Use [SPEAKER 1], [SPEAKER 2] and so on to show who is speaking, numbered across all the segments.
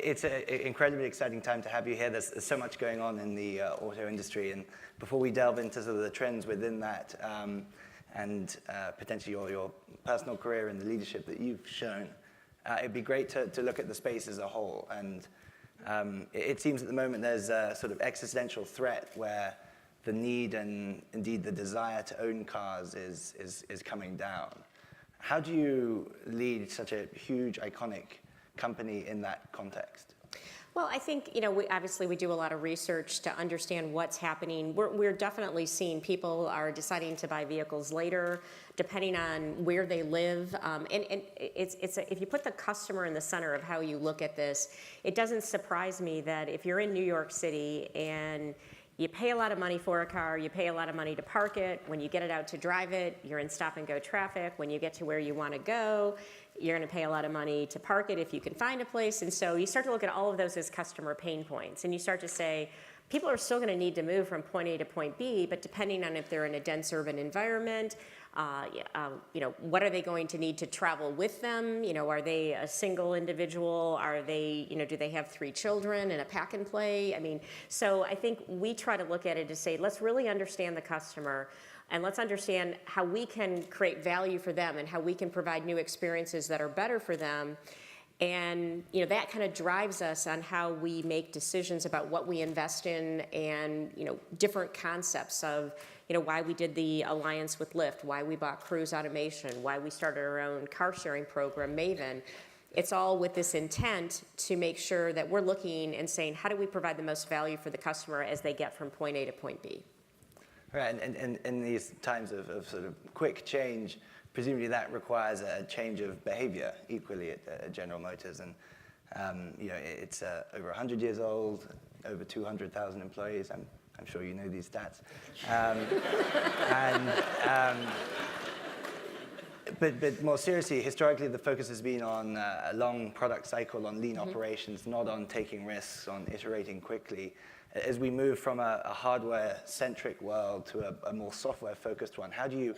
[SPEAKER 1] It's an incredibly exciting time to have you here. There's so much going on in the auto industry. And before we delve into sort of the trends within that and potentially your personal career and the leadership that you've shown, it'd be great to look at the space as a whole. And it seems at the moment there's a sort of existential threat where the need and indeed the desire to own cars is coming down. How do you lead such a huge, iconic company in that context?
[SPEAKER 2] Well, I think, obviously we do a lot of research to understand what's happening. We're definitely seeing people are deciding to buy vehicles later, depending on where they live. And if you put the customer in the center of how you look at this, it doesn't surprise me that if you're in New York City and you pay a lot of money for a car, you pay a lot of money to park it. When you get it out to drive it, you're in stop and go traffic. When you get to where you want to go, you're going to pay a lot of money to park it if you can find a place. And so you start to look at all of those as customer pain points. And you start to say, people are still going to need to move from point A to point B, but depending on if they're in a dense urban environment, what are they going to need to travel with them? Are they a single individual? Are they, do they have 3 children and a pack and play? So I think we try to look at it to say, let's really understand the customer and let's understand how we can create value for them and how we can provide new experiences that are better for them. And that kind of drives us on how we make decisions about what we invest in and different concepts of why we did the alliance with Lyft, why we bought Cruise Automation, why we started our own car sharing program, Maven. It's all with this intent to make sure that we're looking and saying, how do we provide the most value for the customer as they get from point A to point B?
[SPEAKER 1] Right, and in these times of sort of quick change, presumably that requires a change of behavior equally at General Motors. And it's over 100 years old, over 200,000 employees. I'm sure you know these stats. But more seriously, historically the focus has been on a long product cycle, on lean operations, not on taking risks, on iterating quickly. As we move from a hardware-centric world to a more software-focused one, how do you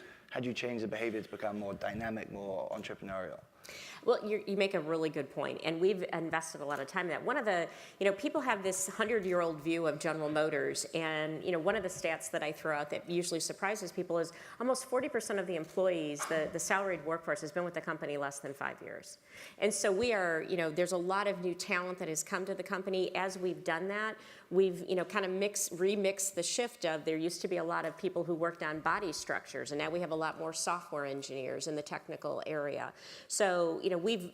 [SPEAKER 1] change the behavior to become more dynamic, more entrepreneurial?
[SPEAKER 2] Well, you make a really good point, and we've invested a lot of time in that. One of the, people have this 100-year-old view of General Motors, and one of the stats that I throw out that usually surprises people is almost 40% of the employees, the salaried workforce, has been with the company less than 5 years. And so we are, there's a lot of new talent that has come to the company. As we've done that, we've, kind of remixed the shift of there used to be a lot of people who worked on body structures, and now we have a lot more software engineers in the technical area. So, we've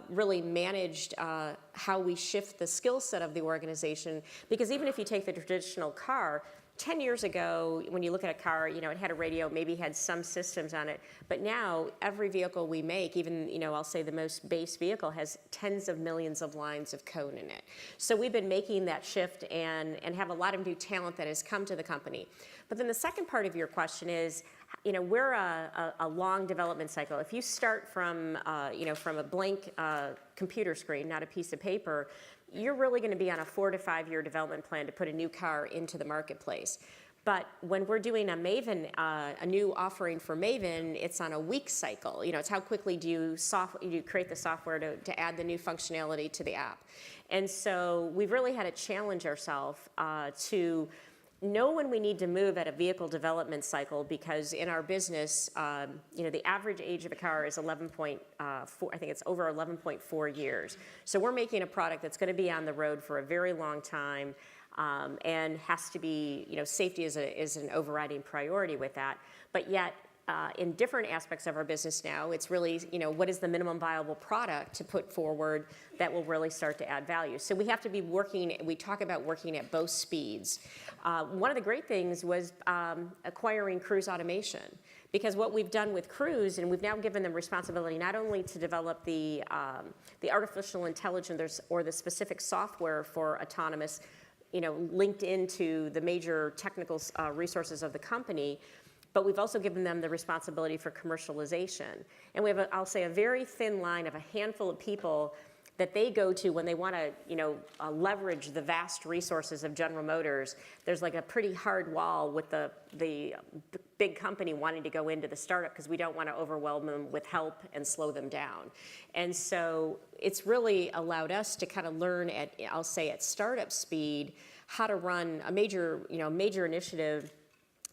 [SPEAKER 2] really managed how we shift the skill set of the organization, because even if you take the traditional car, 10 years ago, when you look at a car, it had a radio, maybe had some systems on it, but now every vehicle we make, even, I'll say the most base vehicle, has tens of millions of lines of code in it. So we've been making that shift and have a lot of new talent that has come to the company. But then the second part of your question is, we're a long development cycle. If you start from, from a blank computer screen, not a piece of paper, you're really going to be on a 4 to 5 year development plan to put a new car into the marketplace. But when we're doing a Maven, a new offering for Maven, it's on a week cycle. It's how quickly do you create the software to add the new functionality to the app. And so we've really had to challenge ourselves to know when we need to move at a vehicle development cycle, because in our business, the average age of a car is 11.4, I think it's over 11.4 years. So we're making a product that's going to be on the road for a very long time, and has to be, safety is an overriding priority with that. But yet, in different aspects of our business now, it's really, what is the minimum viable product to put forward that will really start to add value. So we have to be we talk about working at both speeds. One of the great things was acquiring Cruise Automation, because what we've done with Cruise, and we've now given them responsibility not only to develop the artificial intelligence or the specific software for autonomous, linked into the major technical resources of the company, but we've also given them the responsibility for commercialization. And we have, I'll say, a very thin line of a handful of people that they go to when they want to, leverage the vast resources of General Motors. There's like a pretty hard wall with the big company wanting to go into the startup because we don't want to overwhelm them with help and slow them down. And so it's really allowed us to kind of learn I'll say at startup speed, how to run a major initiative,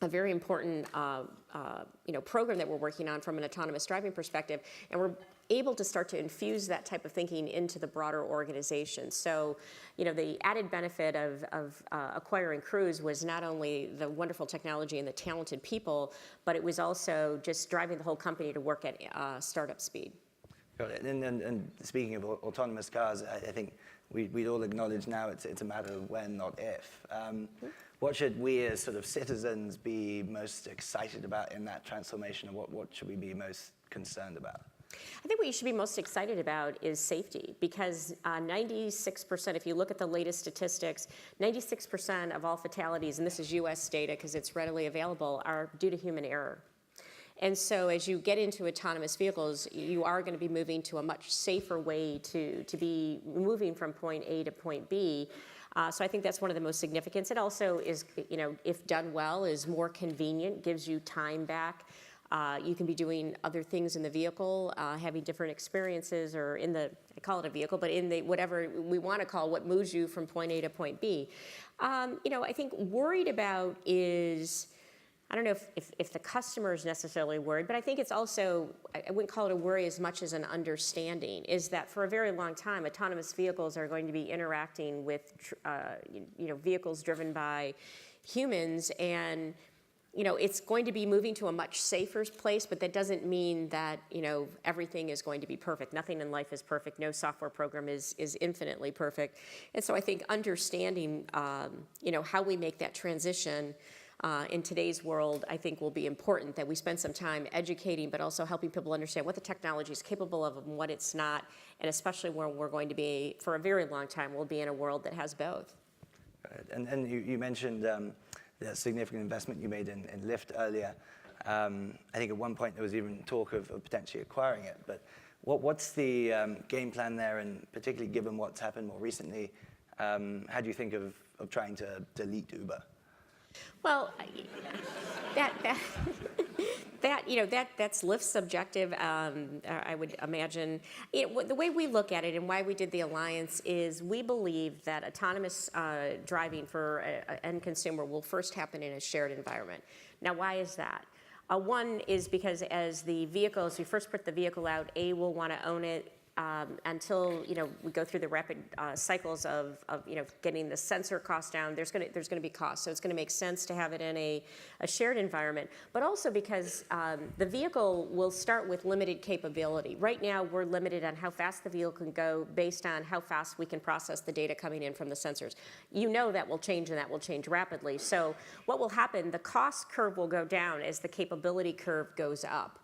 [SPEAKER 2] a very important program that we're working on from an autonomous driving perspective, and we're able to start to infuse that type of thinking into the broader organization. So, the added benefit of acquiring Cruise was not only the wonderful technology and the talented people, but it was also just driving the whole company to work at startup speed.
[SPEAKER 1] Got it. And speaking of autonomous cars, I think we'd all acknowledge now it's a matter of when, not if. What should we as sort of citizens be most excited about in that transformation, and what should we be most concerned about?
[SPEAKER 2] I think what you should be most excited about is safety, because 96%, if you look at the latest statistics, 96% of all fatalities, and this is US data because it's readily available, are due to human error. And so as you get into autonomous vehicles, you are going to be moving to a much safer way to be moving from point A to point B. So I think that's one of the most significant. It also is, if done well, is more convenient, gives you time back. You can be doing other things in the vehicle, having different experiences, or I call it a vehicle, but in the whatever we want to call what moves you from point A to point B. I think worried about is, I don't know if the customer is necessarily worried, but I think it's also, I wouldn't call it a worry as much as an understanding, is that for a very long time, autonomous vehicles are going to be interacting with, vehicles driven by humans, and it's going to be moving to a much safer place, but that doesn't mean that, everything is going to be perfect. Nothing in life is perfect. No software program is infinitely perfect. And so I think understanding, how we make that transition in today's world, I think will be important, that we spend some time educating, but also helping people understand what the technology is capable of and what it's not, and especially when we're going to be, for a very long time, we'll be in a world that has both.
[SPEAKER 1] Right. And you mentioned the significant investment you made in Lyft earlier. I think at one point there was even talk of potentially acquiring it. But what's the game plan there, and particularly given what's happened more recently, how do you think of trying to delete Uber?
[SPEAKER 2] Well, that's Lyft's subjective. I would imagine the way we look at it and why we did the alliance is we believe that autonomous driving for an end consumer will first happen in a shared environment. Now, why is that? One is because as we first put the vehicle out, we'll want to own it. Until we go through the rapid cycles of getting the sensor costs down, there's going to be costs. So it's going to make sense to have it in a shared environment, but also because the vehicle will start with limited capability. Right now, we're limited on how fast the vehicle can go based on how fast we can process the data coming in from the sensors. That will change, and that will change rapidly. So what will happen? The cost curve will go down as the capability curve goes up.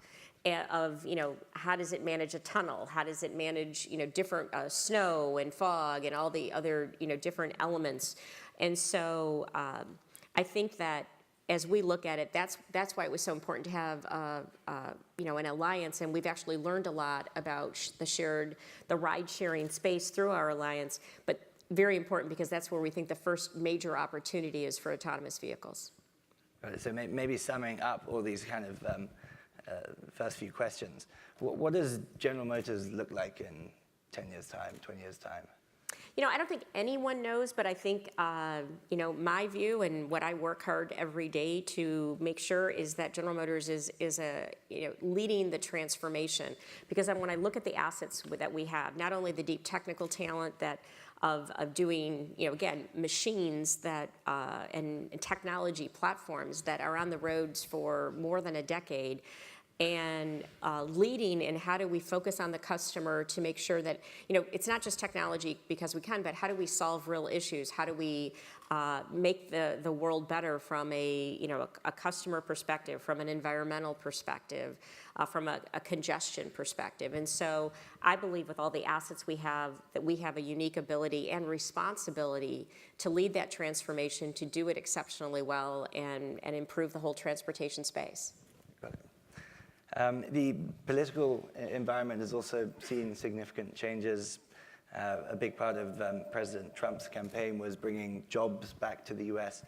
[SPEAKER 2] Of how does it manage a tunnel? How does it manage different snow and fog and all the other different elements? And so I think that as we look at it, that's why it was so important to have an alliance. And we've actually learned a lot about the ride sharing space through our alliance. But very important, because that's where we think the first major opportunity is for autonomous vehicles.
[SPEAKER 1] Right, so maybe summing up all these kind of first few questions, what does General Motors look like in 10 years' time, 20 years' time?
[SPEAKER 2] I don't think anyone knows, but I think, my view and what I work hard every day to make sure is that General Motors is leading the transformation. Because when I look at the assets that we have, not only the deep technical talent of doing, again, machines that and technology platforms that are on the roads for more than a decade, and leading in how do we focus on the customer to make sure that, it's not just technology because we can, but how do we solve real issues? How do we make the world better from a customer perspective, from an environmental perspective, from a congestion perspective? And so I believe with all the assets we have, that we have a unique ability and responsibility to lead that transformation, to do it exceptionally well, and improve the whole transportation space.
[SPEAKER 1] Got it. The political environment has also seen significant changes. A big part of President Trump's campaign was bringing jobs back to the US.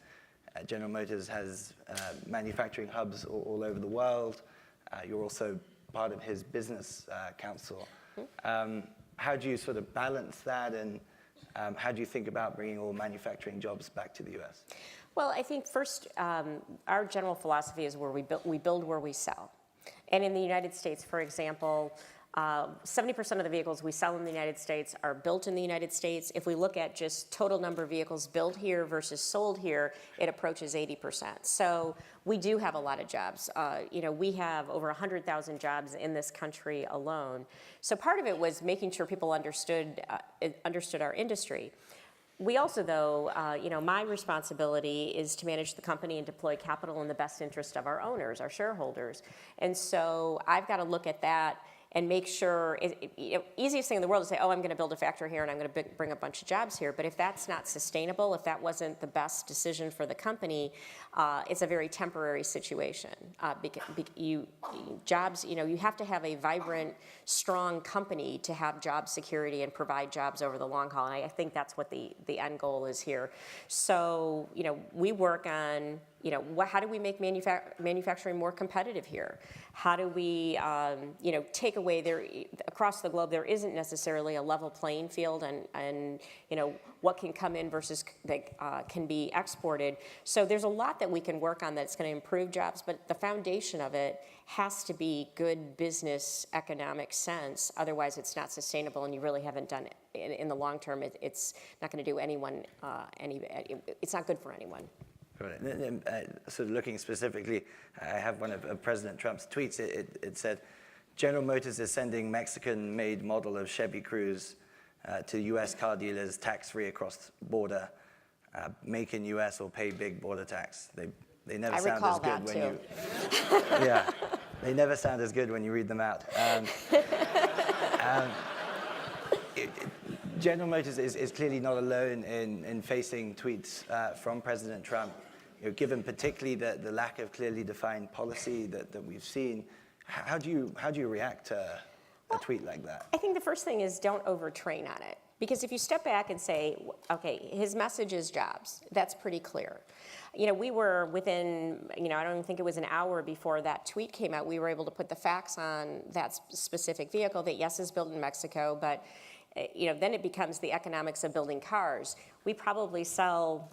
[SPEAKER 1] General Motors has manufacturing hubs all over the world. You're also part of his business council. How do you sort of balance that, and how do you think about bringing all manufacturing jobs back to the US?
[SPEAKER 2] Well, I think first, our general philosophy is where we build where we sell. And in the United States, for example, 70% of the vehicles we sell in the United States are built in the United States. If we look at just total number of vehicles built here versus sold here, it approaches 80%. So we do have a lot of jobs. We have over 100,000 jobs in this country alone. So part of it was making sure people understood our industry. We also, though, my responsibility is to manage the company and deploy capital in the best interest of our owners, our shareholders. And so I've got to look at that and make sure, easiest thing in the world is say, oh, I'm going to build a factory here and I'm going to bring a bunch of jobs here. But if that's not sustainable, if that wasn't the best decision for the company, it's a very temporary situation. You have to have a vibrant, strong company to have job security and provide jobs over the long haul. And I think that's what the end goal is here. So, we work on, how do we make manufacturing more competitive here? How do we, take away across the globe, there isn't necessarily a level playing field and what can come in versus that can be exported. So there's a lot that we can work on that's going to improve jobs, but the foundation of it has to be good business economic sense. Otherwise, it's not sustainable, and you really haven't done it. In the long term, it's not going to do anyone it's not good for anyone.
[SPEAKER 1] Sort of looking specifically, I have one of President Trump's tweets. It said, General Motors is sending Mexican-made model of Chevy Cruze to U.S. car dealers tax-free across border. Make in U.S. or pay big border tax. They never sound as good when you. Yeah, they never sound as good when you read them out. General Motors is clearly not alone in facing tweets from President Trump. Given particularly the lack of clearly defined policy that we've seen, how do you react to a tweet like that? I
[SPEAKER 2] think the first thing is don't overtrain on it. Because if you step back and say, okay, his message is jobs, that's pretty clear. We were within, I don't even think it was an hour before that tweet came out, we were able to put the facts on that specific vehicle that, yes, is built in Mexico, but then it becomes the economics of building cars. We probably sell,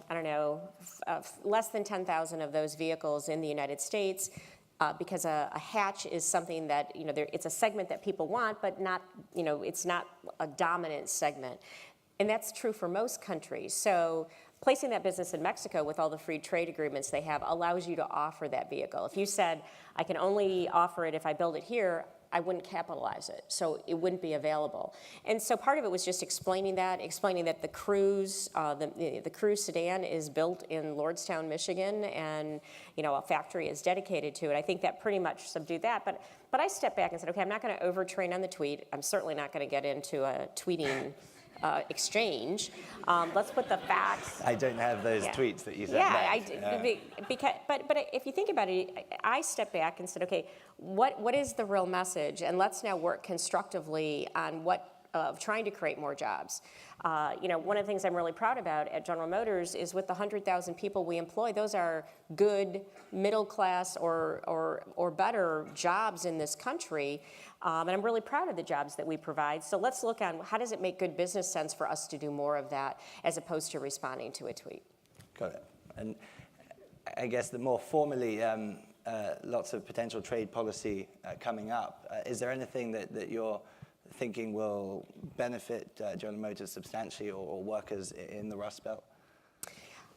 [SPEAKER 2] less than 10,000 of those vehicles in the United States because a hatch is something that, it's a segment that people want, but not, it's not a dominant segment. And that's true for most countries. So placing that business in Mexico with all the free trade agreements they have allows you to offer that vehicle. If you said, I can only offer it if I build it here, I wouldn't capitalize it, so it wouldn't be available. And so part of it was just explaining that the Cruze, the Cruze sedan is built in Lordstown, Michigan, and a factory is dedicated to it. I think that pretty much subdued that. But I stepped back and said, okay, I'm not going to overtrain on the tweet. I'm certainly not going to get into a tweeting exchange. Let's put the facts.
[SPEAKER 1] I don't have those tweets that you said.
[SPEAKER 2] But if you think about it, I stepped back and said, okay, what is the real message? And let's now work constructively on trying to create more jobs. One of the things I'm really proud about at General Motors is with the 100,000 people we employ, those are good middle class or better jobs in this country. And I'm really proud of the jobs that we provide. So let's look on how does it make good business sense for us to do more of that as opposed to responding to a tweet.
[SPEAKER 1] Got it. And I guess that more formally, lots of potential trade policy coming up. Is there anything that you're thinking will benefit General Motors substantially or workers in the Rust Belt?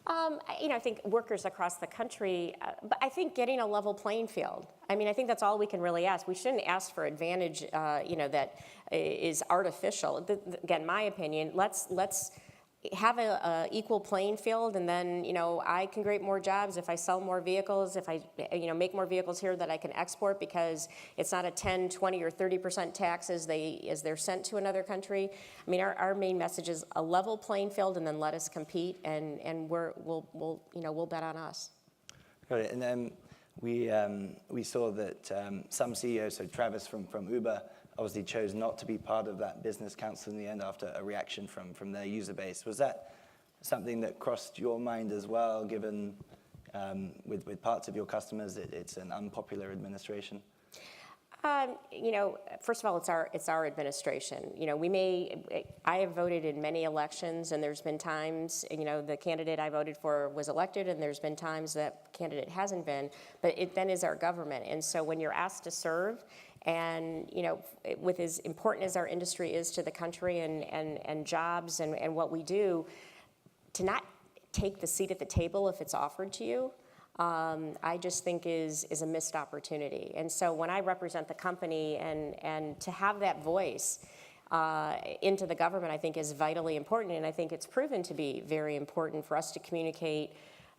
[SPEAKER 2] I think workers across the country, but I think getting a level playing field. I think that's all we can really ask. We shouldn't ask for advantage, that is artificial. Again, my opinion, let's have a equal playing field, and then, I can create more jobs if I sell more vehicles, if I, make more vehicles here that I can export because it's not a 10, 20, or 30% tax as they're sent to another country. Our main message is a level playing field, and then let us compete, and we'll bet on us.
[SPEAKER 1] Got it. And then we saw that some CEOs, so Travis from Uber, obviously chose not to be part of that business council in the end after a reaction from their user base. Was that something that crossed your mind as well, given with parts of your customers it's an unpopular administration?
[SPEAKER 2] First of all, it's our administration. I have voted in many elections, and there's been times, the candidate I voted for was elected, and there's been times that candidate hasn't been, but it then is our government. And so when you're asked to serve, and with as important as our industry is to the country and jobs and what we do, to not take the seat at the table if it's offered to you, I just think is a missed opportunity. And so when I represent the company and to have that voice into the government, I think is vitally important. And I think it's proven to be very important for us to communicate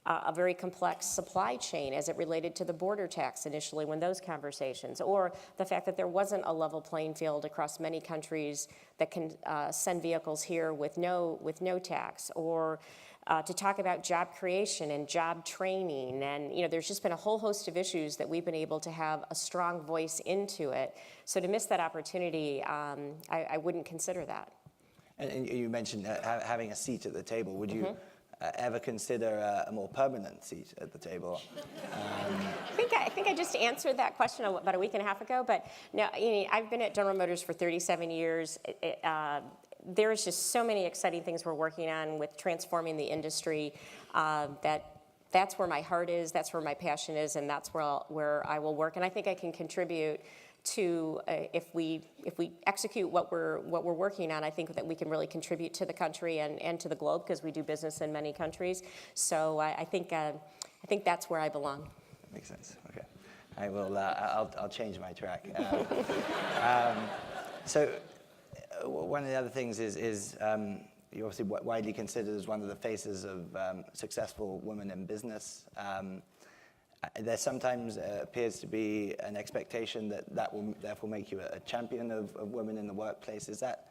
[SPEAKER 2] a very complex supply chain as it related to the border tax initially when those conversations, or the fact that there wasn't a level playing field across many countries that can send vehicles here with no tax, or to talk about job creation and job training. And there's just been a whole host of issues that we've been able to have a strong voice into it. So to miss that opportunity, I wouldn't consider that.
[SPEAKER 1] And you mentioned having a seat at the table. Would you ever consider a more permanent seat at the table?
[SPEAKER 2] I think I just answered that question about a week and a half ago. But no, I've been at General Motors for 37 years. There's just so many exciting things we're working on with transforming the industry. That's where my heart is, that's where my passion is, and that's where I will work. And I think I can contribute to if we execute what we're working on. I think that we can really contribute to the country and to the globe, because we do business in many countries. So I think that's where I belong.
[SPEAKER 1] Makes sense. Okay, I will. I'll change my track. So one of the other things is you're obviously widely considered as one of the faces of successful women in business. There sometimes appears to be an expectation that will therefore make you a champion of women in the workplace. Is that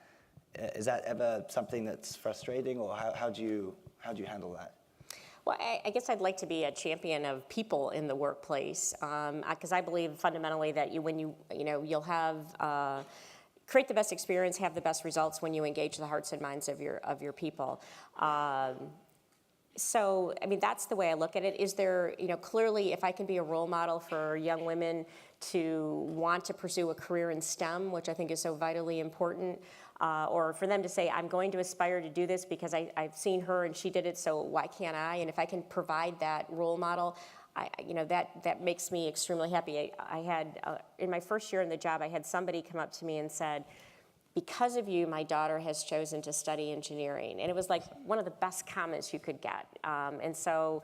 [SPEAKER 1] ever something that's frustrating, or how do you handle that?
[SPEAKER 2] Well, I guess I'd like to be a champion of people in the workplace, because I believe fundamentally that you'll have create the best experience, have the best results when you engage the hearts and minds of your people. So, that's the way I look at it. Is there, clearly, if I can be a role model for young women to want to pursue a career in STEM, which I think is so vitally important, or for them to say, I'm going to aspire to do this because I've seen her and she did it, so why can't I? And if I can provide that role model, that makes me extremely happy. I had, in my first year in the job, I had somebody come up to me and said, because of you, my daughter has chosen to study engineering. And it was like one of the best comments you could get. And so,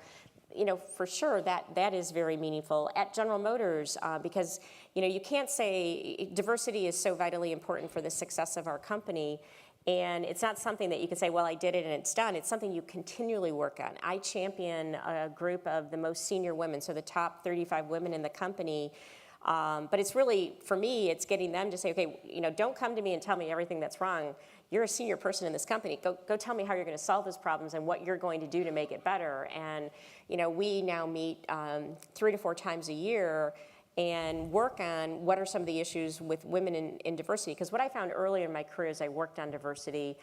[SPEAKER 2] for sure, that is very meaningful. At General Motors, because, you can't say diversity is so vitally important for the success of our company. And it's not something that you can say, well, I did it and it's done. It's something you continually work on. I champion a group of the most senior women, so the top 35 women in the company. But it's really, for me, it's getting them to say, okay, don't come to me and tell me everything that's wrong. You're a senior person in this company. Go tell me how you're going to solve those problems and what you're going to do to make it better. And, we now meet 3 to 4 times a year and work on what are some of the issues with women in diversity. Because what I found earlier in my career as I worked on diversity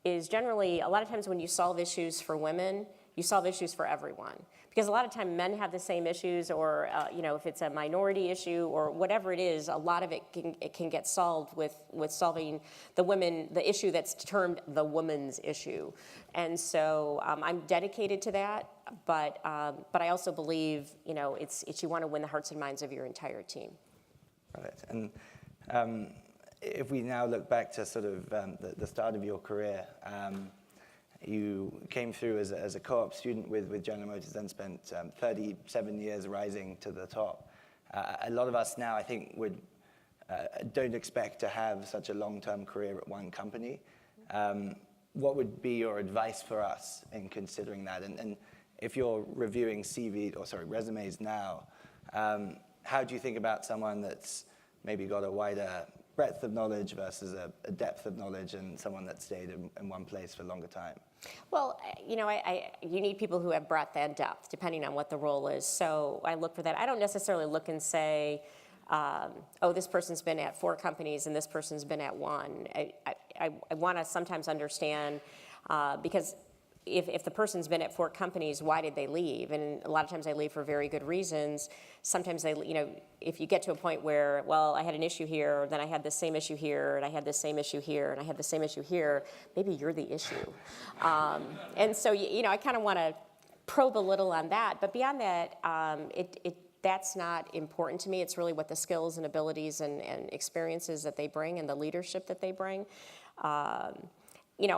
[SPEAKER 2] is generally, a lot of times when you solve issues for women, you solve issues for everyone. Because a lot of time men have the same issues, or if it's a minority issue or whatever it is, a lot of it can get solved with solving the issue that's termed the woman's issue. And so I'm dedicated to that, but I also believe it's you want to win the hearts and minds of your entire team.
[SPEAKER 1] Right. And if we now look back to sort of the start of your career. You came through as a co-op student with General Motors, then spent 37 years rising to the top. A lot of us now, I think, don't expect to have such a long-term career at one company. What would be your advice for us in considering that? And if you're reviewing resumes now, how do you think about someone that's maybe got a wider breadth of knowledge versus a depth of knowledge, and someone that stayed in one place for a longer time?
[SPEAKER 2] Well, you need people who have breadth and depth, depending on what the role is. So I look for that. I don't necessarily look and say, oh, this person's been at 4 companies and this person's been at 1. I want to sometimes understand, because if the person's been at 4 companies, why did they leave? And a lot of times they leave for very good reasons. Sometimes they, if you get to a point where, well, I had an issue here, then I had the same issue here, and I had the same issue here, and I had the same issue here, maybe you're the issue. And so, I kind of want to probe a little on that. But beyond that, that's not important to me. It's really what the skills and abilities and experiences that they bring and the leadership that they bring.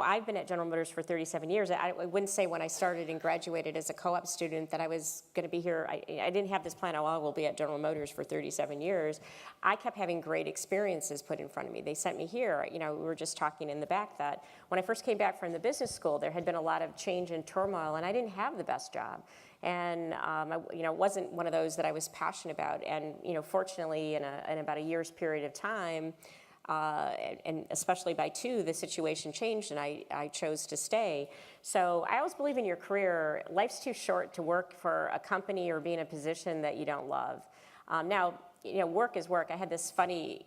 [SPEAKER 2] I've been at General Motors for 37 years. I wouldn't say when I started and graduated as a co-op student that I was going to be here. I didn't have this plan, oh, I will be at General Motors for 37 years. I kept having great experiences put in front of me. They sent me here. We were just talking in the back that when I first came back from the business school, there had been a lot of change and turmoil, and I didn't have the best job. And it wasn't one of those that I was passionate about. And fortunately, in about a year's period of time, and especially by 2, the situation changed, and I chose to stay. So I always believe in your career, life's too short to work for a company or be in a position that you don't love. Now, work is work. I had this funny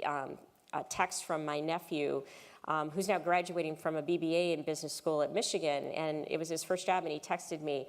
[SPEAKER 2] text from my nephew, who's now graduating from a BBA in business school at Michigan, and it was his first job, and he texted me,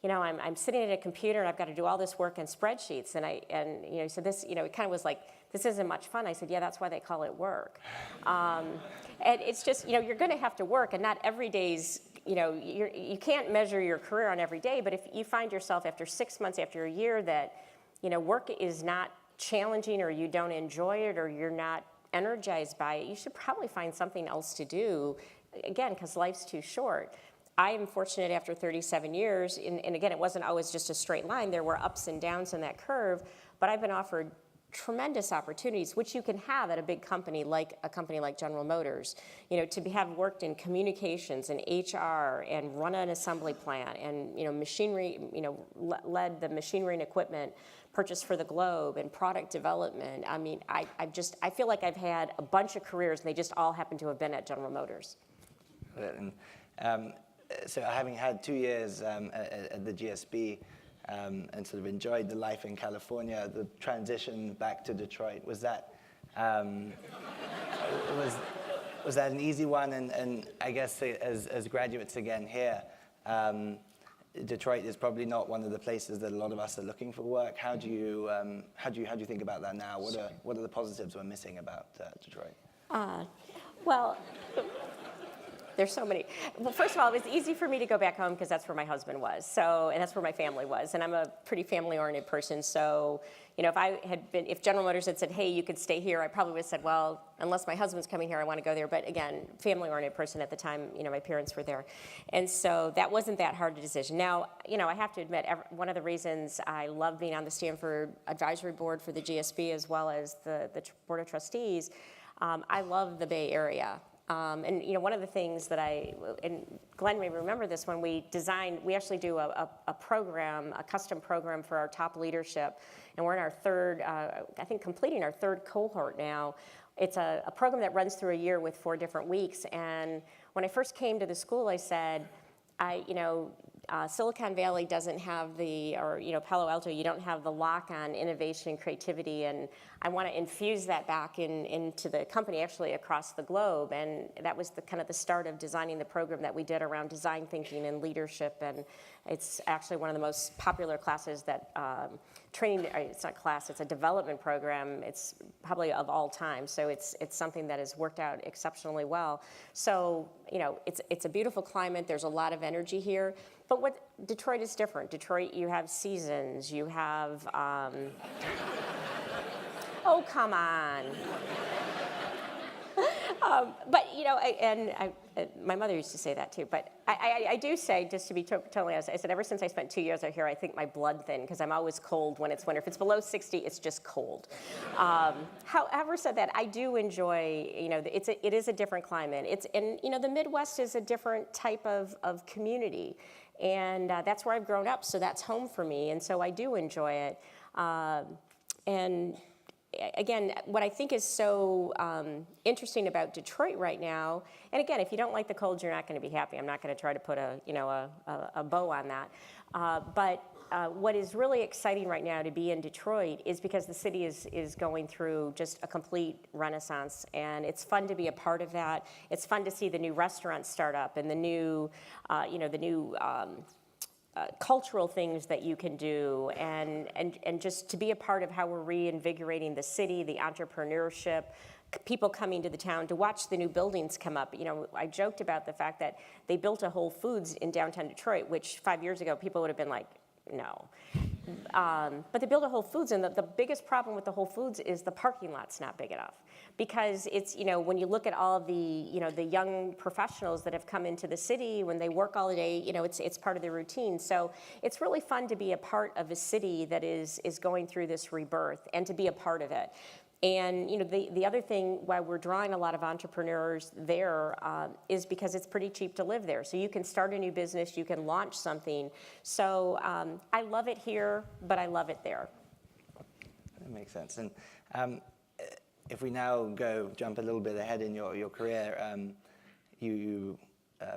[SPEAKER 2] I'm sitting at a computer and I've got to do all this work in spreadsheets. And he said this, it kind of was like, this isn't much fun. I said, yeah, that's why they call it work. And it's just, you're going to have to work, and not every day's, you can't measure your career on every day, but if you find yourself after 6 months, after a year that, work is not challenging, or you don't enjoy it, or you're not energized by it, you should probably find something else to do, again, because life's too short. I am fortunate after 37 years, and again, it wasn't always just a straight line. There were ups and downs in that curve, but I've been offered tremendous opportunities, which you can have at a big company like General Motors. To have worked in communications and HR and run an assembly plant and machinery, led the machinery and equipment purchase for the globe and product development. I mean, I feel like I've had a bunch of careers, and they just all happen to have been at General Motors.
[SPEAKER 1] So having had 2 years at the GSB and sort of enjoyed the life in California, the transition back to Detroit, was that was that an easy one? And I guess as graduates again here, Detroit is probably not one of the places that a lot of us are looking for work. How do you think about that now? What are the positives we're missing about Detroit?
[SPEAKER 2] Well, there's so many. Well, first of all, it was easy for me to go back home because that's where my husband was. And that's where my family was. And I'm a pretty family-oriented person. So, if General Motors had said, hey, you could stay here, I probably would have said, well, unless my husband's coming here, I want to go there. But again, family-oriented person at the time, my parents were there. And so that wasn't that hard a decision. Now, I have to admit, one of the reasons I love being on the Stanford Advisory Board for the GSB as well as the Board of Trustees, I love the Bay Area. And one of the things that and Glenn may remember this, when we actually do a custom program for our top leadership, and we're in our third, completing our 3rd cohort now. It's a program that runs through a year with 4 different weeks. And when I first came to the school, I said, Silicon Valley doesn't have Palo Alto, you don't have the lock on innovation and creativity, and I want to infuse that back into the company, actually across the globe. And that was the start of designing the program that we did around design thinking and leadership. And it's actually one of the most popular classes that it's not a class, it's a development program. It's probably of all time. So it's something that has worked out exceptionally well. So, it's a beautiful climate. There's a lot of energy here. But Detroit is different. Detroit, you have seasons, you have, oh, come on. But, my mother used to say that too. But I do say, just to be totally honest, I said ever since I spent 2 years out here, I think my blood thinned because I'm always cold when it's winter. If it's below 60, it's just cold. However, said that, I do enjoy, it is a different climate. The Midwest is a different type of community. And that's where I've grown up, so that's home for me. And so I do enjoy it. And again, what I think is so interesting about Detroit right now, and again, if you don't like the cold, you're not going to be happy. I'm not going to try to put a bow on that. But what is really exciting right now to be in Detroit is because the city is going through just a complete renaissance, and it's fun to be a part of that. It's fun to see the new restaurants start up and the new, cultural things that you can do, and just to be a part of how we're reinvigorating the city, the entrepreneurship, people coming to the town to watch the new buildings come up. I joked about the fact that they built a Whole Foods in downtown Detroit, which 5 years ago people would have been like, no. But they built a Whole Foods, and the biggest problem with the Whole Foods is the parking lot's not big enough. Because it's, when you look at all of the, the young professionals that have come into the city, when they work all day, it's part of their routine. So it's really fun to be a part of a city that is going through this rebirth and to be a part of it. And the other thing why we're drawing a lot of entrepreneurs there is because it's pretty cheap to live there. So you can start a new business, you can launch something. So I love it here, but I love it there.
[SPEAKER 1] That makes sense. And if we now jump a little bit ahead in your career, you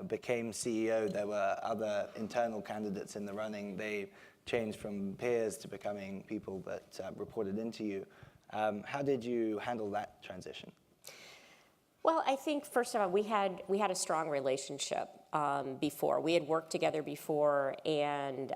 [SPEAKER 1] became CEO. There were other internal candidates in the running. They changed from peers to becoming people that reported into you. How did you handle that transition?
[SPEAKER 2] Well, I think first of all, we had a strong relationship before. We had worked together before, and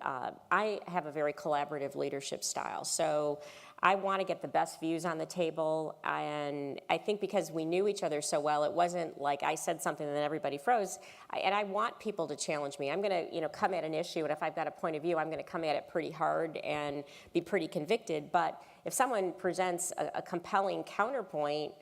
[SPEAKER 2] I have a very collaborative leadership style. So I want to get the best views on the table, and I think because we knew each other so well, it wasn't like I said something and then everybody froze. And I want people to challenge me. I'm going to, come at an issue, and if I've got a point of view, I'm going to come at it pretty hard and be pretty convicted. But if someone presents a compelling counterpoint,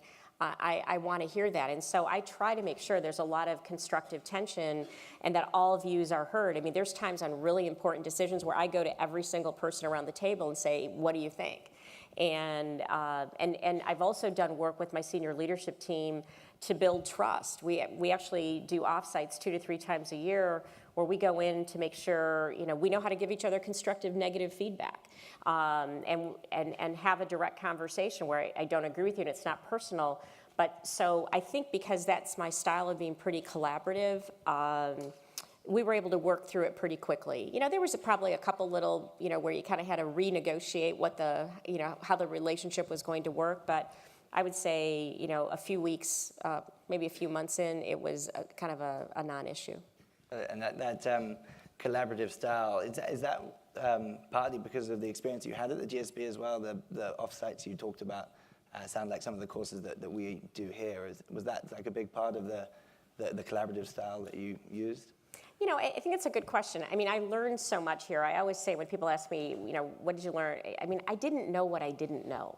[SPEAKER 2] I want to hear that. And so I try to make sure there's a lot of constructive tension and that all views are heard. I mean, there's times on really important decisions where I go to every single person around the table and say, what do you think? And I've also done work with my senior leadership team to build trust. We actually do offsites 2 to 3 times a year where we go in to make sure we know how to give each other constructive negative feedback, and have a direct conversation where I don't agree with you and it's not personal. But so I think because that's my style of being pretty collaborative, we were able to work through it pretty quickly. There was probably a couple little, where you kind of had to renegotiate what how the relationship was going to work. But I would say, a few weeks, maybe a few months in, it was kind of a non-issue.
[SPEAKER 1] And that collaborative style, is that partly because of the experience you had at the GSB as well? The offsites you talked about sound like some of the courses that we do here. Was that like a big part of the collaborative style that you used?
[SPEAKER 2] I think it's a good question. I mean, I learned so much here. I always say when people ask me, what did you learn? I mean, I didn't know what I didn't know.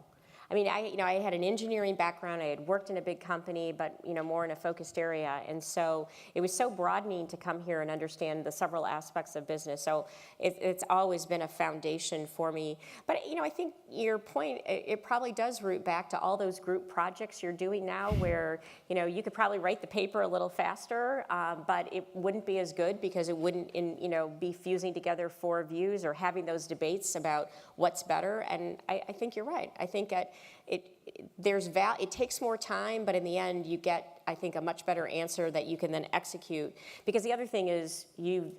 [SPEAKER 2] I mean, I had an engineering background. I had worked in a big company, but more in a focused area. And so it was so broadening to come here and understand the several aspects of business. So it's always been a foundation for me. But I think your point, it probably does root back to all those group projects you're doing now, where you could probably write the paper a little faster, but it wouldn't be as good because it wouldn't be fusing together 4 views or having those debates about what's better. And I think you're right. I think it takes more time, but in the end, you get, I think, a much better answer that you can then execute. Because the other thing is,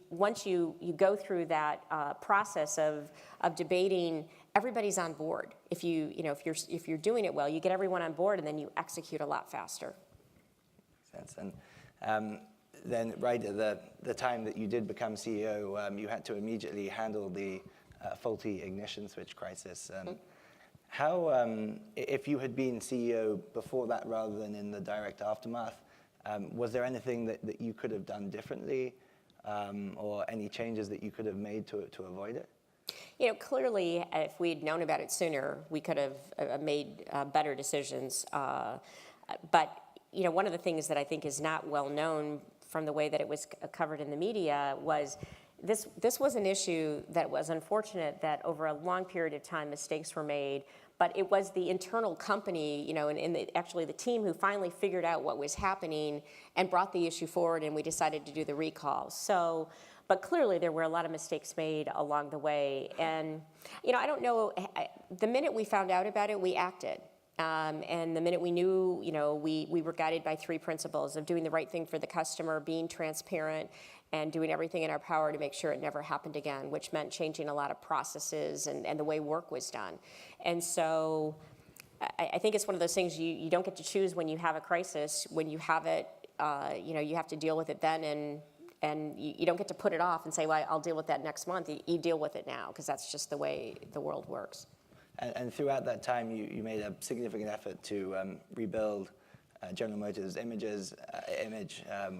[SPEAKER 2] once you go through that process of debating, everybody's on board. If you're doing it well, you get everyone on board, and then you execute a lot faster.
[SPEAKER 1] Makes sense. And then, right at the time that you did become CEO, you had to immediately handle the faulty ignition switch crisis. How, if you had been CEO before that rather than in the direct aftermath, was there anything that you could have done differently, or any changes that you could have made to avoid it?
[SPEAKER 2] Clearly, if we'd known about it sooner, we could have made better decisions. But one of the things that I think is not well known from the way that it was covered in the media was this was an issue that was unfortunate that over a long period of time mistakes were made. But it was the internal company, and actually the team who finally figured out what was happening and brought the issue forward, and we decided to do the recall. So, but clearly there were a lot of mistakes made along the way. And, I don't know, the minute we found out about it, we acted. And the minute we knew, we were guided by 3 principles of doing the right thing for the customer, being transparent, and doing everything in our power to make sure it never happened again, which meant changing a lot of processes and the way work was done. And so I think it's one of those things you don't get to choose when you have a crisis. When you have it, you have to deal with it then, and you don't get to put it off and say, well, I'll deal with that next month. You deal with it now, because that's just the way the world works.
[SPEAKER 1] And throughout that time, you made a significant effort to rebuild General Motors' image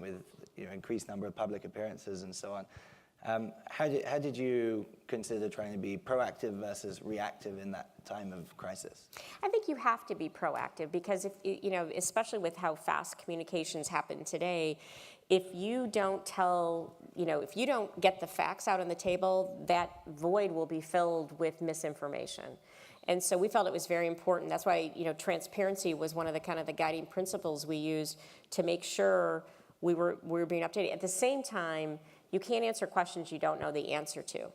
[SPEAKER 1] with increased number of public appearances and so on. How did you consider trying to be proactive versus reactive in that time of crisis?
[SPEAKER 2] I think you have to be proactive, because especially with how fast communications happen today, if you don't if you don't get the facts out on the table, that void will be filled with misinformation. And so we felt it was very important. That's why, transparency was one of the guiding principles we used to make sure we were being updated. At the same time, you can't answer questions you don't know the answer to.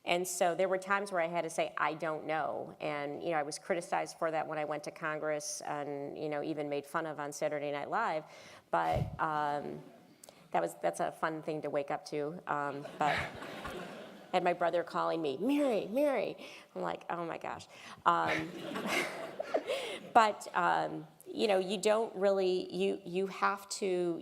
[SPEAKER 2] And so there were times where I had to say, I don't know. And, I was criticized for that when I went to Congress, and, even made fun of on Saturday Night Live. But that's a fun thing to wake up to. But had my brother calling me, Mary. I'm like, oh my gosh. But you don't really, you have to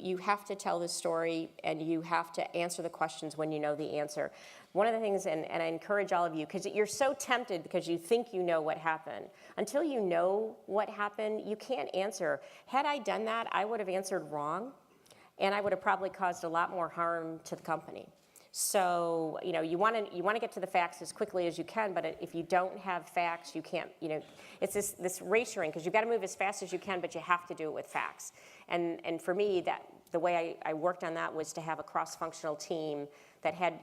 [SPEAKER 2] tell the story, and you have to answer the questions when you know the answer. One of the things, and I encourage all of you, because you're so tempted because you think you know what happened. Until you know what happened, you can't answer. Had I done that, I would have answered wrong, and I would have probably caused a lot more harm to the company. So, you want to get to the facts as quickly as you can, but if you don't have facts, you can't, it's this race you're in, because you've got to move as fast as you can, but you have to do it with facts. And for me, the way I worked on that was to have a cross-functional team that had,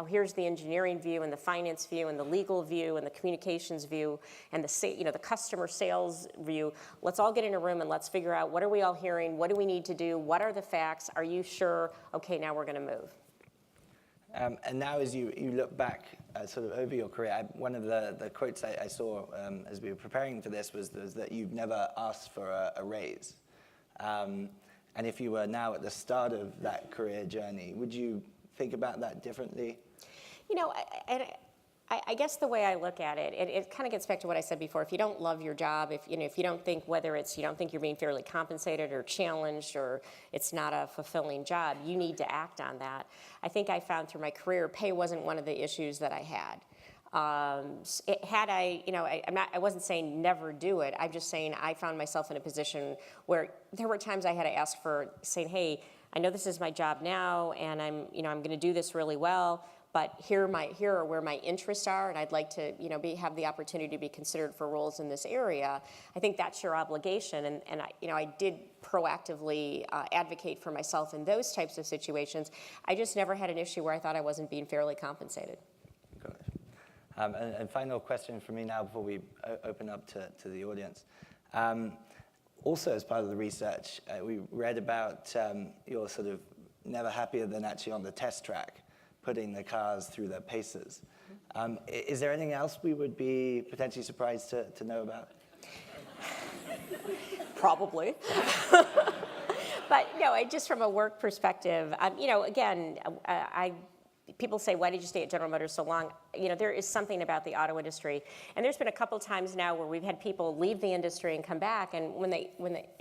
[SPEAKER 2] here's the engineering view, and the finance view, and the legal view, and the communications view, and the customer sales view. Let's all get in a room and let's figure out, what are we all hearing? What do we need to do? What are the facts? Are you sure? Okay, now we're going to move.
[SPEAKER 1] And now, as you look back sort of over your career, one of the quotes I saw as we were preparing for this was that you've never asked for a raise. And if you were now at the start of that career journey, would you think about that differently?
[SPEAKER 2] I guess the way I look at it, it kind of gets back to what I said before. If you don't love your job, if you don't think, whether it's you don't think you're being fairly compensated or challenged, or it's not a fulfilling job, you need to act on that. I think I found through my career, pay wasn't one of the issues that I had. I wasn't saying never do it. I'm just saying I found myself in a position where there were times I had to ask for, saying, hey, I know this is my job now, and I'm going to do this really well, but here are where my interests are, and I'd like to, have the opportunity to be considered for roles in this area. I think that's your obligation, and I did proactively advocate for myself in those types of situations. I just never had an issue where I thought I wasn't being fairly compensated.
[SPEAKER 1] Got it. And final question from me now before we open up to the audience. Also, as part of the research, we read about your sort of never happier than actually on the test track, putting the cars through their paces. Is there anything else we would be potentially surprised to know about?
[SPEAKER 2] Probably. But just from a work perspective, again, people say, why did you stay at General Motors so long? There is something about the auto industry. And there's been a couple times now where we've had people leave the industry and come back, and when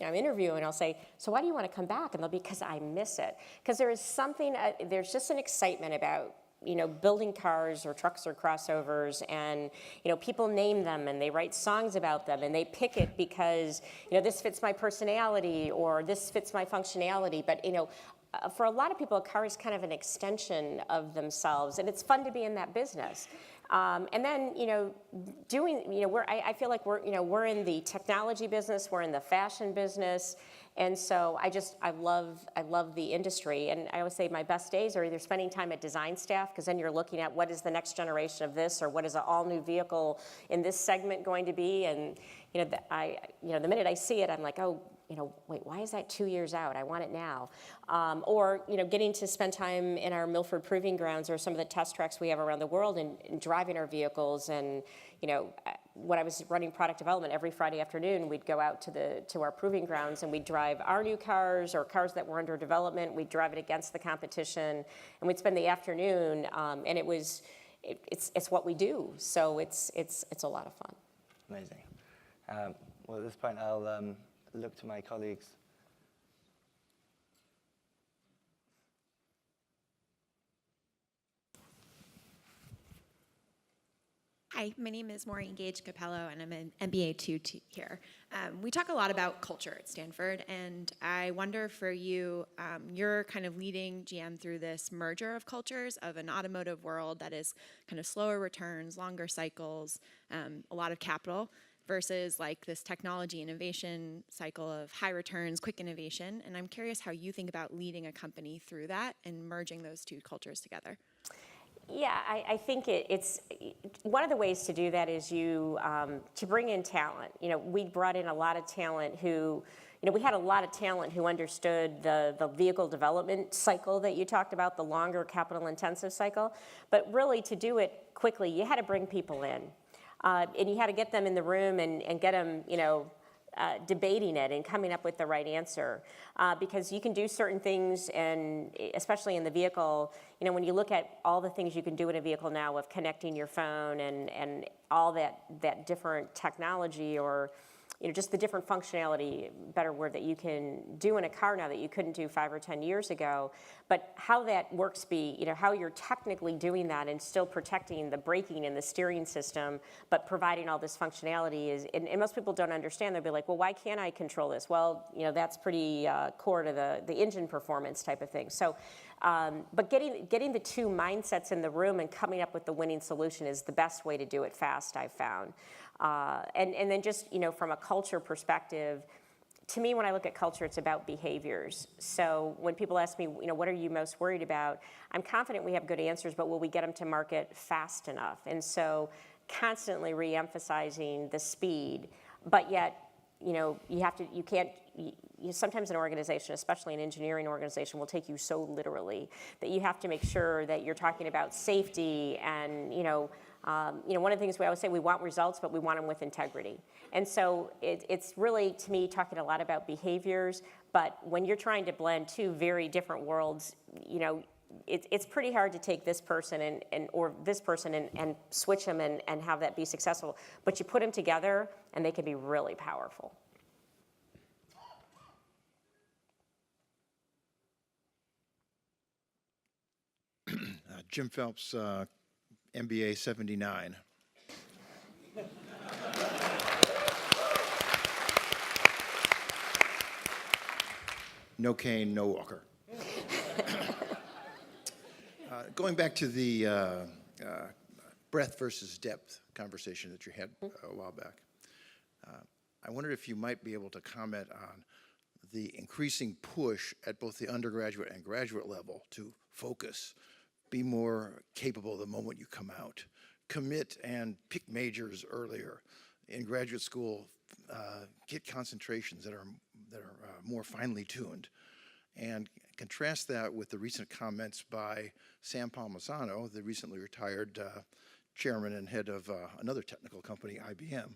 [SPEAKER 2] I'm interviewing, I'll say, so why do you want to come back? And they'll be, because I miss it. Because there is something, there's just an excitement about building cars or trucks or crossovers, and people name them and they write songs about them, and they pick it because this fits my personality or this fits my functionality. But for a lot of people, a car is kind of an extension of themselves, and it's fun to be in that business. And then, I feel like we're in the technology business, we're in the fashion business, and so I love the industry. And I always say my best days are either spending time at design staff, because then you're looking at what is the next generation of this, or what is an all-new vehicle in this segment going to be, and the minute I see it, I'm like, oh, wait, why is that 2 years out? I want it now. Or, getting to spend time in our Milford Proving Grounds or some of the test tracks we have around the world, and driving our vehicles, and, when I was running product development, every Friday afternoon, we'd go out to our proving grounds and we'd drive our new cars or cars that were under development. We'd drive it against the competition, and we'd spend the afternoon. And it's what we do. So it's a lot of fun.
[SPEAKER 1] Amazing. Well, at this point, I'll look to my colleagues.
[SPEAKER 3] Hi, my name is Maureen Gage-Capello, and I'm an MBA 2 here. We talk a lot about culture at Stanford, and I wonder for you, you're kind of leading GM through this merger of cultures of an automotive world that is kind of slower returns, longer cycles, a lot of capital, versus like this technology innovation cycle of high returns, quick innovation. And I'm curious how you think about leading a company through that and merging those two cultures together.
[SPEAKER 2] Yeah, I think it's one of the ways to do that is to bring in talent. We brought in a lot of talent who, we had a lot of talent who understood the vehicle development cycle that you talked about, the longer capital intensive cycle. But really to do it quickly, you had to bring people in. And you had to get them in the room and get them, debating it and coming up with the right answer. Because you can do certain things, and especially in the vehicle, when you look at all the things you can do in a vehicle now with connecting your phone and all that different technology, or just the different functionality, better word, that you can do in a car now that you couldn't do 5 or 10 years ago. But how that works how you're technically doing that and still protecting the braking and the steering system, but providing all this functionality is, and most people don't understand. They'll be like, well, why can't I control this? Well, that's pretty core to the engine performance type of thing. So, but getting the two mindsets in the room and coming up with the winning solution is the best way to do it fast, I've found. And then just, from a culture perspective, to me, when I look at culture, it's about behaviors. So when people ask me, what are you most worried about? I'm confident we have good answers, but will we get them to market fast enough? And so constantly re-emphasizing the speed, but yet, sometimes an organization, especially an engineering organization, will take you so literally that you have to make sure that you're talking about safety and, one of the things we always say, we want results, but we want them with integrity. And so it's really, to me, talking a lot about behaviors, but when you're trying to blend two very different worlds, it's pretty hard to take this person or this person and switch them and have that be successful. But you put them together, and they can be really powerful.
[SPEAKER 4] Jim Phelps, MBA 79. No cane, no walker. Going back to the breadth versus depth conversation that you had a while back, I wondered if you might be able to comment on the increasing push at both the undergraduate and graduate level to focus, be more capable the moment you come out, commit and pick majors earlier. In graduate school, get concentrations that are more finely tuned. And contrast that with the recent comments by Sam Palmisano, the recently retired chairman and head of another technical company, IBM,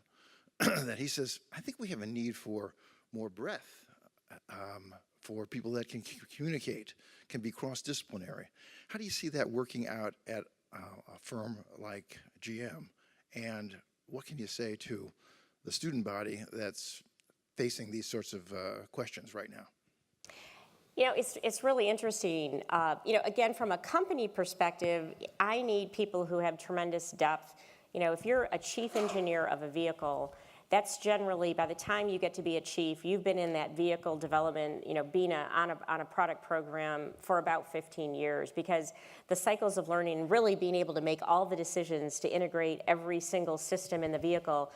[SPEAKER 4] that he says, I think we have a need for more breadth, for people that can communicate, can be cross-disciplinary. How do you see that working out at a firm like GM? And what can you say to the student body that's facing these sorts of questions right now?
[SPEAKER 2] It's really interesting. Again, from a company perspective, I need people who have tremendous depth. If you're a chief engineer of a vehicle, that's generally, by the time you get to be a chief, you've been in that vehicle development, being on a product program for about 15 years, because the cycles of learning, really being able to make all the decisions to integrate every single system in the vehicle.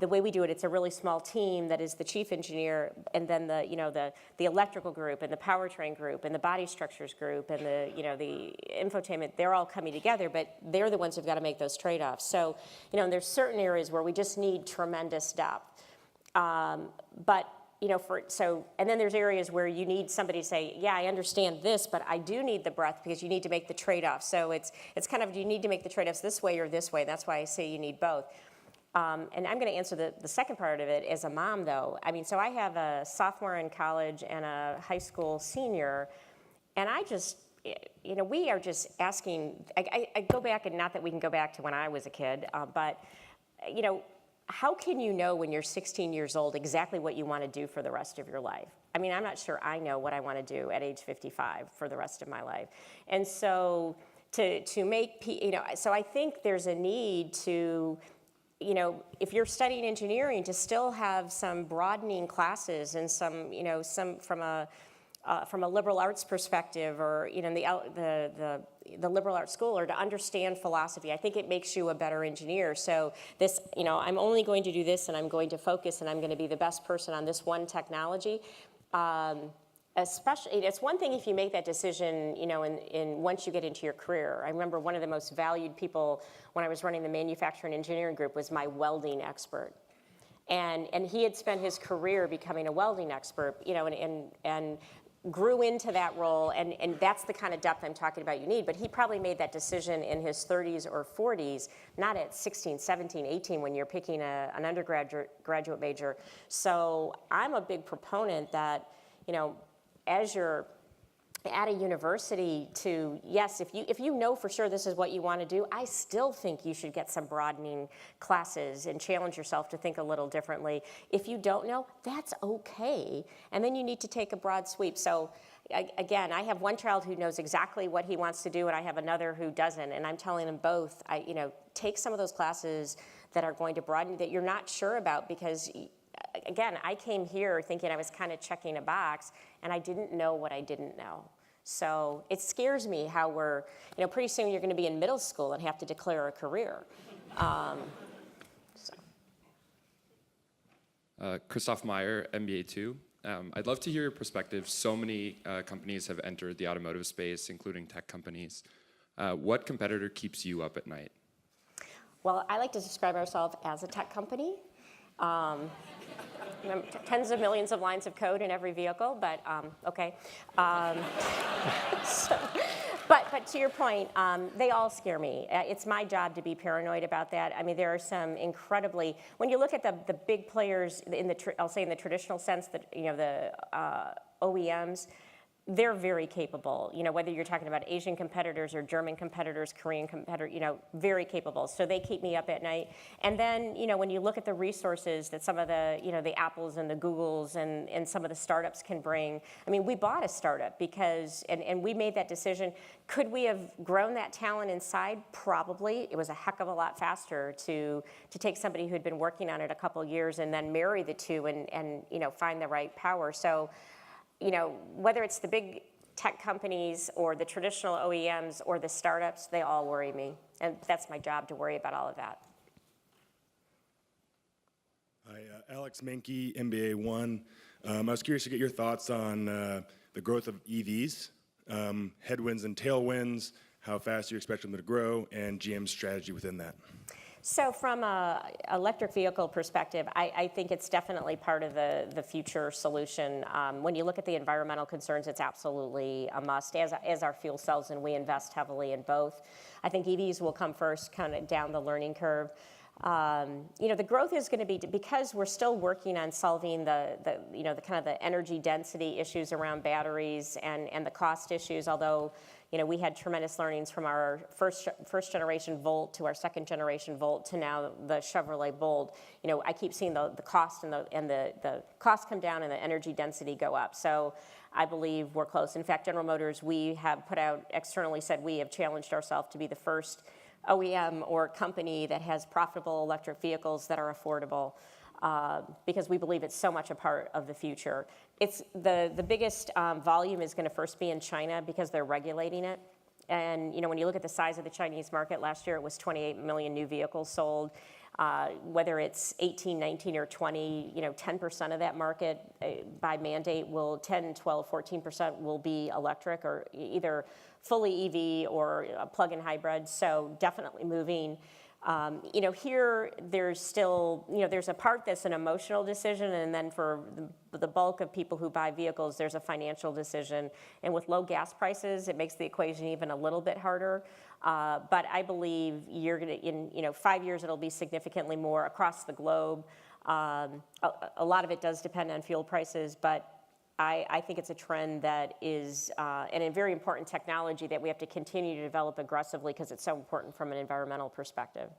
[SPEAKER 2] The way we do it, it's a really small team that is the chief engineer, and then the electrical group and the powertrain group and the body structures group and the infotainment. They're all coming together, but they're the ones who've got to make those trade-offs. So there's certain areas where we just need tremendous depth. And then there's areas where you need somebody to say, yeah, I understand this, but I do need the breadth because you need to make the trade-off. So it's kind of, you need to make the trade-offs this way or this way. That's why I say you need both. And I'm going to answer the second part of it as a mom, though. I mean, so I have a sophomore in college and a high school senior, and I just, we are just asking, I go back, and not that we can go back to when I was a kid, but, how can you know when you're 16 years old exactly what you want to do for the rest of your life? I mean, I'm not sure I know what I want to do at age 55 for the rest of my life. And so to make, so I think there's a need to, if you're studying engineering, to still have some broadening classes and some, some from a liberal arts perspective, or the liberal arts school, or to understand philosophy. I think it makes you a better engineer. So this, I'm only going to do this, and I'm going to focus, and I'm going to be the best person on this one technology. Especially, it's one thing if you make that decision, in once you get into your career. I remember one of the most valued people when I was running the manufacturing engineering group was my welding expert. And he had spent his career becoming a welding expert, and grew into that role, and that's the kind of depth I'm talking about you need. But he probably made that decision in his 30s or 40s, not at 16, 17, 18 when you're picking an undergraduate major. So I'm a big proponent that, as you're at a university, to, yes, if you know for sure this is what you want to do, I still think you should get some broadening classes and challenge yourself to think a little differently. If you don't know, that's okay. And then you need to take a broad sweep. So again, I have one child who knows exactly what he wants to do, and I have another who doesn't. And I'm telling them both, take some of those classes that are going to broaden, that you're not sure about, because again, I came here thinking I was kind of checking a box, and I didn't know what I didn't know. So it scares me how we're, pretty soon you're going to be in middle school and have to declare a career.
[SPEAKER 5] Christoph Meyer, MBA 2. I'd love to hear your perspective. So many companies have entered the automotive space, including tech companies. What competitor keeps you up at night?
[SPEAKER 2] Well, I like to describe ourselves as a tech company. Tens of millions of lines of code in every vehicle, but okay. But to your point, they all scare me. It's my job to be paranoid about that. I mean, there are some incredibly, when you look at the big players I'll say in the traditional sense, that the OEMs, they're very capable, whether you're talking about Asian competitors or German competitors, Korean competitors, very capable. So they keep me up at night. And then, when you look at the resources that some of the, the Apples and the Googles and some of the startups can bring, I mean, we bought a startup because, and we made that decision. Could we have grown that talent inside? Probably. It was a heck of a lot faster to take somebody who had been working on it a couple of years and then marry the two and find the right power. So, whether it's the big tech companies or the traditional OEMs or the startups, they all worry me. And that's my job, to worry about all of that.
[SPEAKER 6] Hi, Alex Menke, MBA 1. I was curious to get your thoughts on the growth of EVs, headwinds and tailwinds, how fast you expect them to grow, and GM's strategy within that.
[SPEAKER 2] So from an electric vehicle perspective, I think it's definitely part of the future solution. When you look at the environmental concerns, it's absolutely a must, as our fuel cells, and we invest heavily in both. I think EVs will come first, kind of down the learning curve. The growth is going to be, because we're still working on solving the kind of the energy density issues around batteries and the cost issues, although we had tremendous learnings from our first generation Volt to our second generation Volt to now the Chevrolet Bolt. I keep seeing the cost and the cost come down and the energy density go up. So I believe we're close. In fact, General Motors, we have put out externally said we have challenged ourselves to be the first OEM or company that has profitable electric vehicles that are affordable, because we believe it's so much a part of the future. It's the biggest volume is going to first be in China because they're regulating it. And when you look at the size of the Chinese market, last year it was 28 million new vehicles sold. Whether it's 18, 19, or 20, 10% of that market by mandate will 10, 12, 14% will be electric, or either fully EV or a plug-in hybrid. So definitely moving. Here there's still, there's a part that's an emotional decision, and then for the bulk of people who buy vehicles, there's a financial decision. And with low gas prices, it makes the equation even a little bit harder. But I believe you're going to, in 5 years, it'll be significantly more across the globe. A lot of it does depend on fuel prices, but I think it's a trend that is, and a very important technology that we have to continue to develop aggressively because it's so important from an environmental perspective.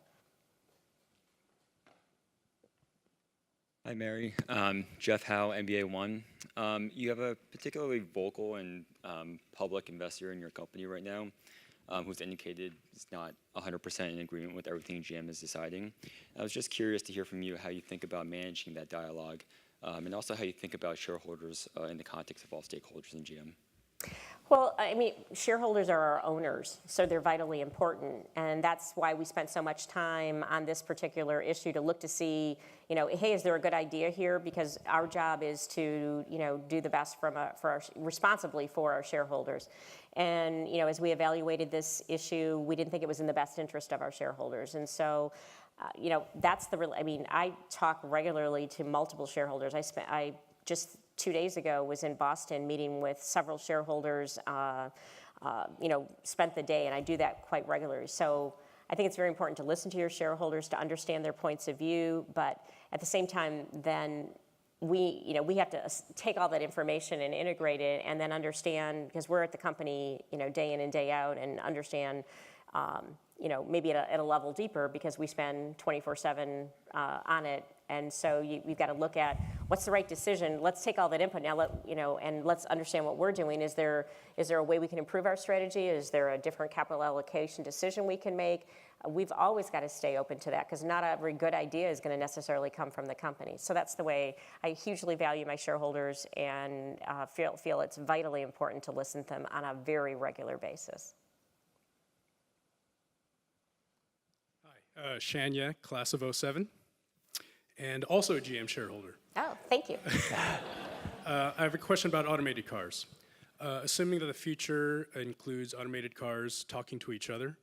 [SPEAKER 7] Hi, Mary. Jeff Howe, MBA 1. You have a particularly vocal and public investor in your company right now who's indicated it's not 100% in agreement with everything GM is deciding. I was just curious to hear from you how you think about managing that dialogue and also how you think about shareholders in the context of all stakeholders in GM.
[SPEAKER 2] Well, I mean, shareholders are our owners, so they're vitally important, and that's why we spent so much time on this particular issue to look to see, hey, is there a good idea here? Because our job is to, do the best responsibly for our shareholders. And, as we evaluated this issue, we didn't think it was in the best interest of our shareholders, and so. That's the real. I mean, I talk regularly to multiple shareholders. I just 2 days ago was in Boston meeting with several shareholders. Spent the day, and I do that quite regularly. So I think it's very important to listen to your shareholders to understand their points of view. But at the same time, then we have to take all that information and integrate it, and then understand, because we're at the company, day in and day out, and understand. Maybe at a level deeper because we spend 24/7 on it, and so we've got to look at what's the right decision. Let's take all that input now, and let's understand what we're doing. Is there a way we can improve our strategy? Is there a different capital allocation decision we can make? We've always got to stay open to that because not every good idea is going to necessarily come from the company. So that's the way I hugely value my shareholders and feel it's vitally important to listen to them on a very regular basis.
[SPEAKER 8] Shania, class of 07, and also a GM shareholder.
[SPEAKER 2] Oh, thank you.
[SPEAKER 8] I have a question about automated cars. Assuming that the future includes automated cars talking to each other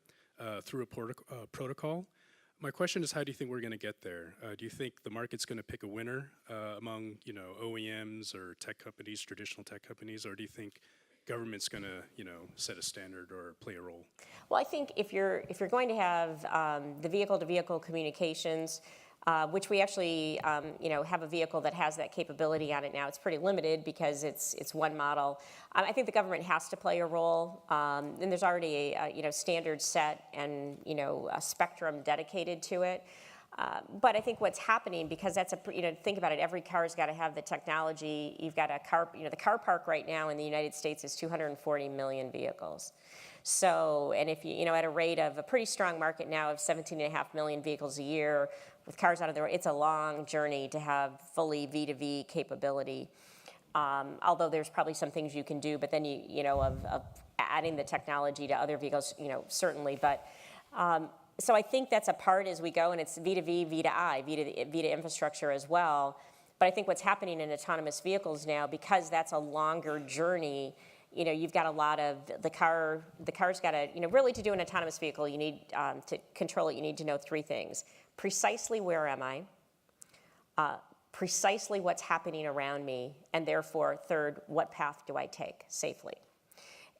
[SPEAKER 8] through a protocol, my question is, how do you think we're going to get there? Do you think the market's going to pick a winner among OEMs or tech companies, traditional tech companies, or do you think government's going to, set a standard or play a role?
[SPEAKER 2] Well, I think if you're going to have the vehicle-to-vehicle communications, which we actually, have a vehicle that has that capability on it now. It's pretty limited because it's one model. I think the government has to play a role, and there's already a standard set and a spectrum dedicated to it. But I think what's happening, because that's think about it, every car's got to have the technology. You've got a car, the car park right now in the United States is 240 million vehicles. So, and if at a rate of a pretty strong market now of 17.5 million vehicles a year with cars out of the road, it's a long journey to have fully V2V capability. Although there's probably some things you can do, but then of adding the technology to other vehicles, certainly, but. So I think that's a part as we go, and it's V2V, V2I, V to infrastructure as well. But I think what's happening in autonomous vehicles now, because that's a longer journey, you've got a lot of the car's got to, really to do an autonomous vehicle, you need to control it, you need to know three things. Precisely where am I? Precisely what's happening around me, and therefore, third, what path do I take safely?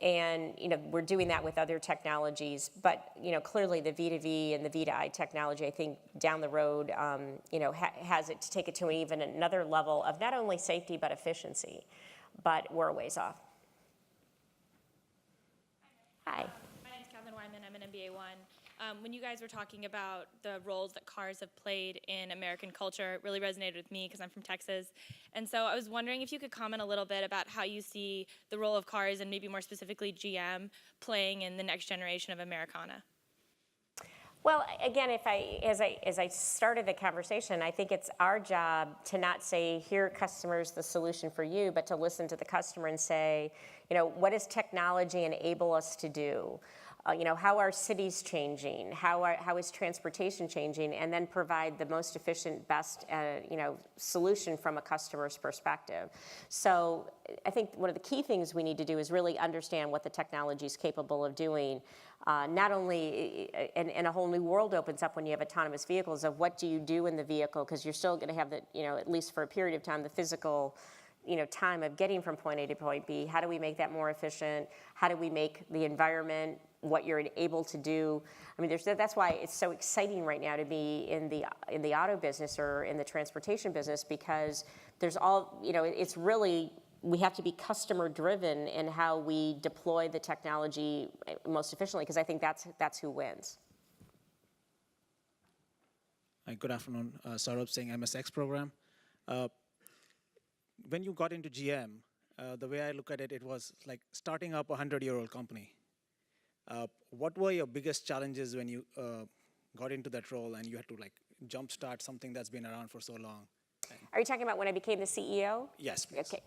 [SPEAKER 2] And we're doing that with other technologies, but clearly the V2V and the V2I technology, I think down the road, has it to take it to even another level of not only safety but efficiency. But we're a ways off. Hi.
[SPEAKER 9] My name's Catherine Wyman. I'm an MBA 1. When you guys were talking about the roles that cars have played in American culture, it really resonated with me because I'm from Texas. And so I was wondering if you could comment a little bit about how you see the role of cars, and maybe more specifically GM, playing in the next generation of Americana.
[SPEAKER 2] Well, again, as I started the conversation, I think it's our job to not say, here, customers, the solution for you, but to listen to the customer and say, what does technology enable us to do? how are cities changing? How is transportation changing? And then provide the most efficient, best, solution from a customer's perspective. So I think one of the key things we need to do is really understand what the technology is capable of doing. Not only, and a whole new world opens up when you have autonomous vehicles of what do you do in the vehicle, because you're still going to have the, at least for a period of time, the physical time of getting from point A to point B. How do we make that more efficient? How do we make the environment what you're able to do? I mean, that's why it's so exciting right now to be in the auto business or in the transportation business, because there's all, it's really, we have to be customer driven in how we deploy the technology most efficiently, because I think that's who wins.
[SPEAKER 10] Hi, good afternoon. Saurabh Singh, MSX program. When you got into GM, the way I look at it, it was like starting up a 100-year-old company. What were your biggest challenges when you got into that role and you had to jumpstart something that's been around for so long?
[SPEAKER 2] Are you talking about when I became the CEO?
[SPEAKER 10] Yes, please.
[SPEAKER 2] Okay.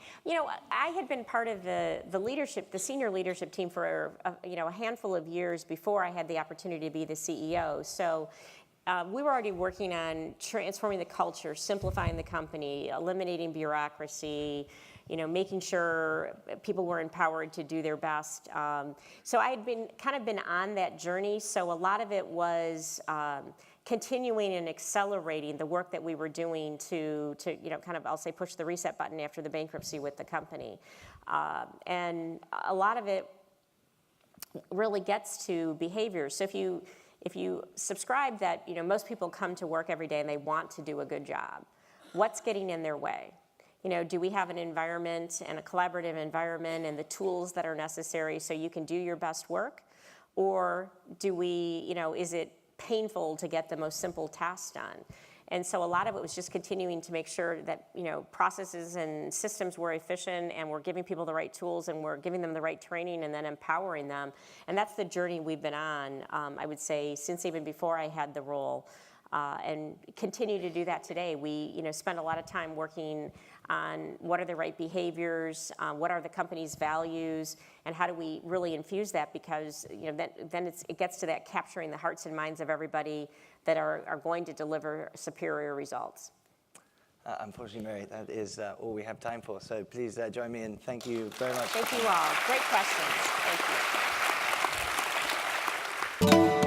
[SPEAKER 2] I had been part of the leadership, the senior leadership team for a handful of years before I had the opportunity to be the CEO. So we were already working on transforming the culture, simplifying the company, eliminating bureaucracy, making sure people were empowered to do their best. So I had been on that journey. So a lot of it was continuing and accelerating the work that we were doing to I'll say push the reset button after the bankruptcy with the company. And a lot of it really gets to behaviors. So if you subscribe that most people come to work every day and they want to do a good job, what's getting in their way? Do we have an environment and a collaborative environment and the tools that are necessary so you can do your best work? Or do we, is it painful to get the most simple tasks done? And so a lot of it was just continuing to make sure that, processes and systems were efficient and we're giving people the right tools and we're giving them the right training and then empowering them. And that's the journey we've been on, I would say, since even before I had the role. And continue to do that today. We spend a lot of time working on what are the right behaviors, what are the company's values, and how do we really infuse that, because then it gets to that capturing the hearts and minds of everybody that are going to deliver superior results.
[SPEAKER 1] Unfortunately, Mary, that is all we have time for. So please join me in thank you very much.
[SPEAKER 2] Thank you all. Great questions. Thank you.